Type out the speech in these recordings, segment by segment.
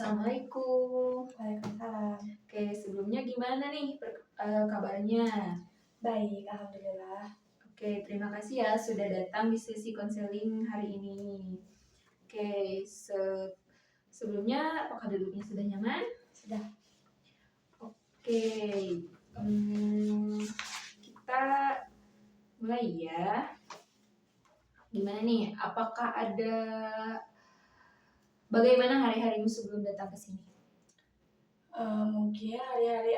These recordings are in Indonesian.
Assalamualaikum. Waalaikumsalam. Oke, sebelumnya gimana nih kabarnya? Baik, alhamdulillah. Oke, terima kasih ya sudah datang di sesi konseling hari ini. Oke, sebelumnya apakah duduknya sudah nyaman? Sudah. Oke, kita mulai ya. Gimana nih? Apakah ada bagaimana hari-harimu sebelum datang ke sini? Mungkin hari-hari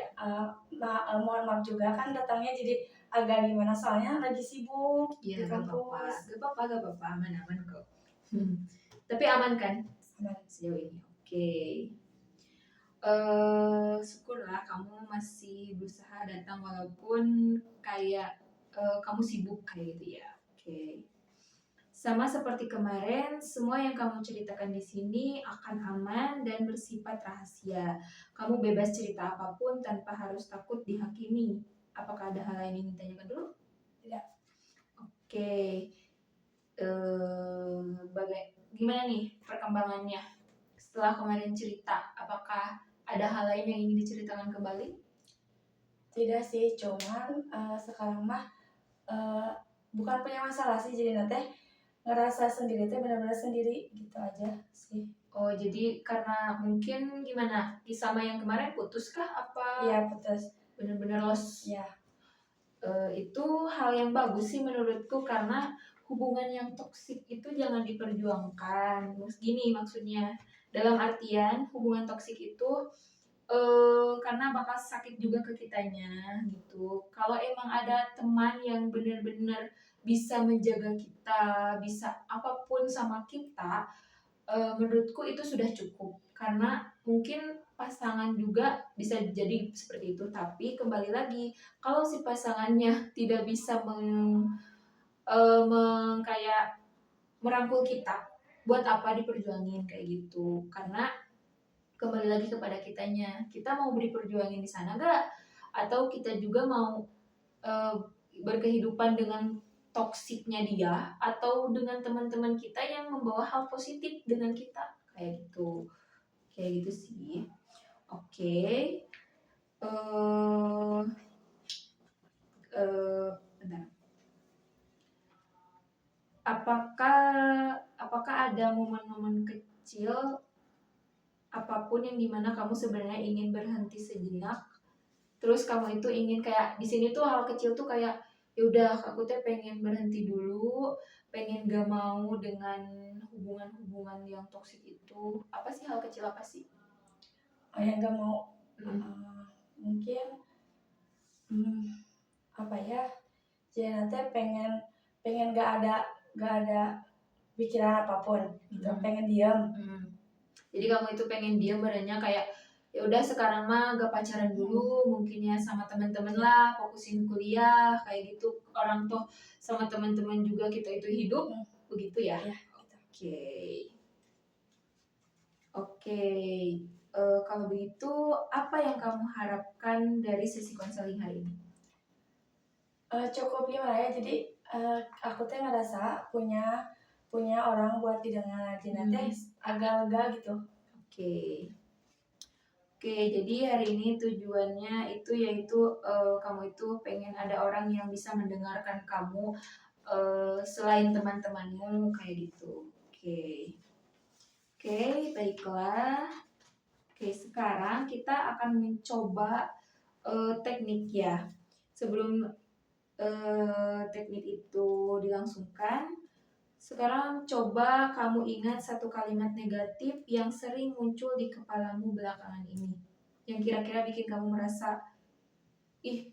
mohon maaf juga kan datangnya jadi agak gimana soalnya lagi sibuk di Iya, gak apa-apa, kampus. aman kok. Tapi aman kan? Aman. Sejauh ini, oke. Syukurlah kamu masih berusaha datang walaupun kayak kamu sibuk kayak gitu ya. Oke. Sama seperti kemarin, semua yang kamu ceritakan di sini akan aman dan bersifat rahasia. Kamu bebas cerita apapun tanpa harus takut dihakimi. Apakah ada hal lain yang ingin ditanyakan dulu? Tidak. Oke. Gimana nih perkembangannya setelah kemarin cerita? Apakah ada hal lain yang ingin diceritakan kembali? Tidak sih, cuman sekarang mah bukan punya masalah sih, jadi nanti ngerasa sendiri teh benar-benar sendiri gitu aja sih. Oh, jadi karena mungkin gimana? Sama yang kemarin putus kah? Apa Iya, putus. benar-benar lost? Iya. Itu hal yang bagus sih menurutku, karena hubungan yang toksik itu jangan diperjuangkan. Gini maksudnya, dalam artian hubungan toksik itu karena bakal sakit juga ke kitanya gitu. Kalau emang ada teman yang benar-benar bisa menjaga kita, bisa apapun sama kita, menurutku itu sudah cukup. Karena mungkin pasangan juga bisa jadi seperti itu, tapi kembali lagi, kalau si pasangannya tidak bisa kayak merangkul kita, buat apa diperjuangin kayak gitu? Karena kembali lagi kepada kitanya, kita mau diperjuangin di sana gak? Atau kita juga mau berkehidupan dengan toksiknya dia, atau dengan teman-teman kita yang membawa hal positif dengan kita, kayak gitu sih. Oke. Bentar. Apakah ada momen-momen kecil apapun yang dimana kamu sebenarnya ingin berhenti sejenak, terus kamu itu ingin kayak di sini tuh hal kecil tuh kayak ya udah aku tuh pengen berhenti dulu, pengen gak mau dengan hubungan-hubungan yang toksik itu. Apa sih hal kecil apa sih? Yang gak mau mungkin apa ya? Jadi nanti pengen gak ada pikiran apapun gitu, pengen diam. Jadi kamu itu pengen diam, badannya kayak ya udah sekarang mah gak pacaran dulu, mungkin ya sama teman-teman lah, fokusin kuliah kayak gitu. Orang tuh sama teman-teman juga kita itu hidup begitu ya. Ya, Oke. Kalau begitu apa yang kamu harapkan dari sesi konseling hari ini? Cukup gimana ya, jadi aku tuh ngerasa punya orang buat didengar, jadi nanti agak lega gitu. Oke, jadi hari ini tujuannya itu yaitu kamu itu pengen ada orang yang bisa mendengarkan kamu selain teman-temanmu kayak gitu. Oke, baiklah. Oke, sekarang kita akan mencoba teknik ya. Sebelum teknik itu dilangsungkan, sekarang coba kamu ingat satu kalimat negatif yang sering muncul di kepalamu belakangan ini, yang kira-kira bikin kamu merasa ih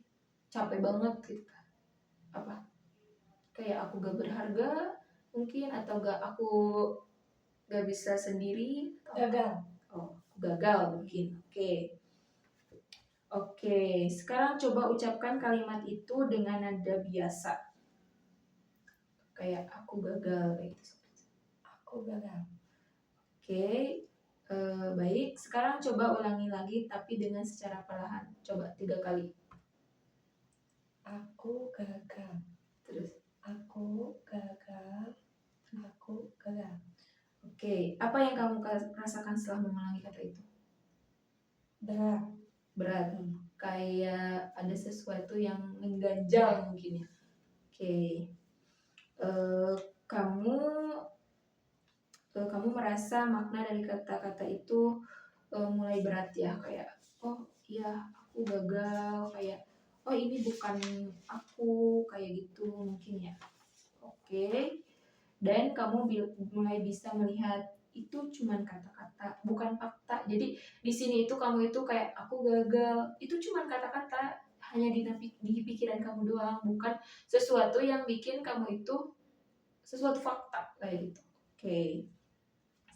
capek banget gitu. Apa? Kayak aku gak berharga mungkin, atau aku gak bisa sendiri. Gagal. Oh, gagal mungkin. Oke, sekarang coba ucapkan kalimat itu dengan nada biasa. Kayak aku gagal kayak gitu. Aku gagal. Oke, baik. Sekarang coba ulangi lagi tapi dengan secara perlahan. Coba 3 kali. Aku gagal. Terus. Aku gagal. Aku gagal. Oke, apa yang kamu rasakan setelah mengulangi kata itu? Berat. Berat, kayak ada sesuatu yang mengganjal mungkin ya. Oke, eh, kamu kamu merasa makna dari kata-kata itu mulai berat ya, kayak oh iya aku gagal, kayak oh ini bukan aku, kayak gitu mungkin ya. Oke, dan kamu mulai bisa melihat itu cuman kata-kata, bukan fakta. Jadi di sini itu kamu itu kayak aku gagal, itu cuman kata-kata, hanya di pikiran kamu doang, bukan sesuatu yang bikin kamu itu sesuatu fakta kayak gitu. Oke.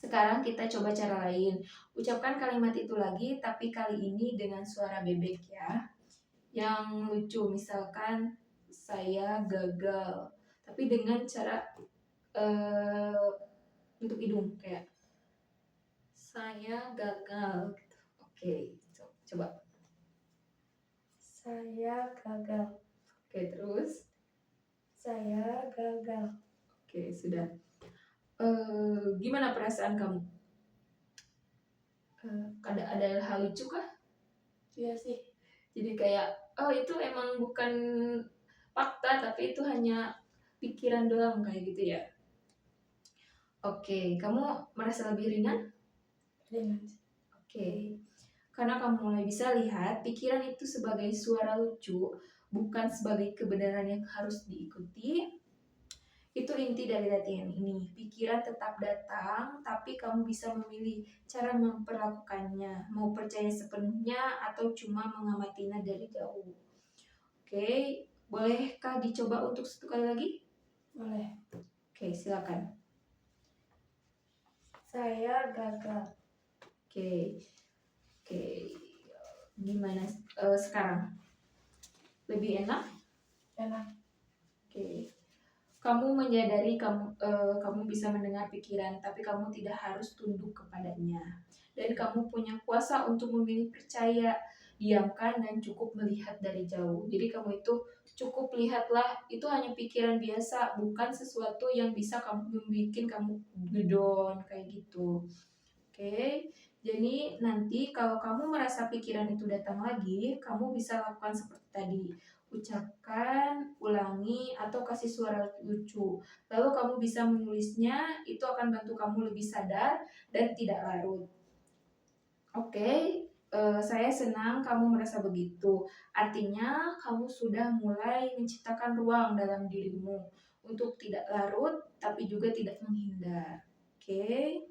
Sekarang kita coba cara lain. Ucapkan kalimat itu lagi, tapi kali ini dengan suara bebek ya. Yang lucu, misalkan saya gagal, tapi dengan cara untuk hidung kayak saya gagal gitu. Oke, coba. Saya gagal. Oke, terus. Saya gagal. Oke, sudah. Gimana perasaan kamu? Ada hal lucu kah? Iya sih. Jadi kayak oh itu emang bukan fakta, tapi itu hanya pikiran doang kayak gitu ya. Oke, kamu merasa lebih ringan? Ringan. Oke. Karena kamu mulai bisa lihat pikiran itu sebagai suara lucu, bukan sebagai kebenaran yang harus diikuti. Itu inti dari latihan ini. Pikiran tetap datang, tapi kamu bisa memilih cara memperlakukannya. Mau percaya sepenuhnya atau cuma mengamatinya dari jauh. Oke, bolehkah dicoba untuk satu kali lagi? Boleh. Oke, silakan. Saya gagal. Oke, oke. Gimana sekarang? Lebih enak? Enak. Oke. Kamu menyadari kamu bisa mendengar pikiran, tapi kamu tidak harus tunduk kepadanya. Dan kamu punya kuasa untuk memilih percaya, diamkan, dan cukup melihat dari jauh. Jadi kamu itu cukup lihatlah, itu hanya pikiran biasa, bukan sesuatu yang bisa kamu bikin kamu gedon kayak gitu. Oke, jadi nanti kalau kamu merasa pikiran itu datang lagi, kamu bisa lakukan seperti tadi. Ucapkan, ulangi, atau kasih suara lucu. Lalu kamu bisa menulisnya, itu akan bantu kamu lebih sadar dan tidak larut. Oke, saya senang kamu merasa begitu. Artinya kamu sudah mulai menciptakan ruang dalam dirimu untuk tidak larut, tapi juga tidak menghindar. Oke.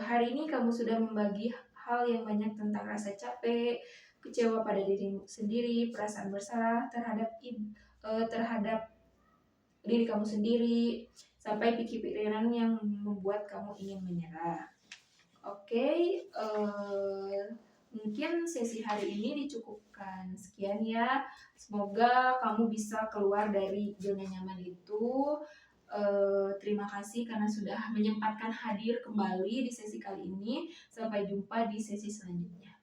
Hari ini kamu sudah membagi hal yang banyak tentang rasa capek, kecewa pada dirimu sendiri, perasaan bersalah terhadap diri kamu sendiri, sampai pikiran yang membuat kamu ingin menyerah. Oke, mungkin sesi hari ini dicukupkan sekian ya. Semoga kamu bisa keluar dari zona nyaman itu. Terima kasih karena sudah menyempatkan hadir kembali di sesi kali ini. Sampai jumpa di sesi selanjutnya.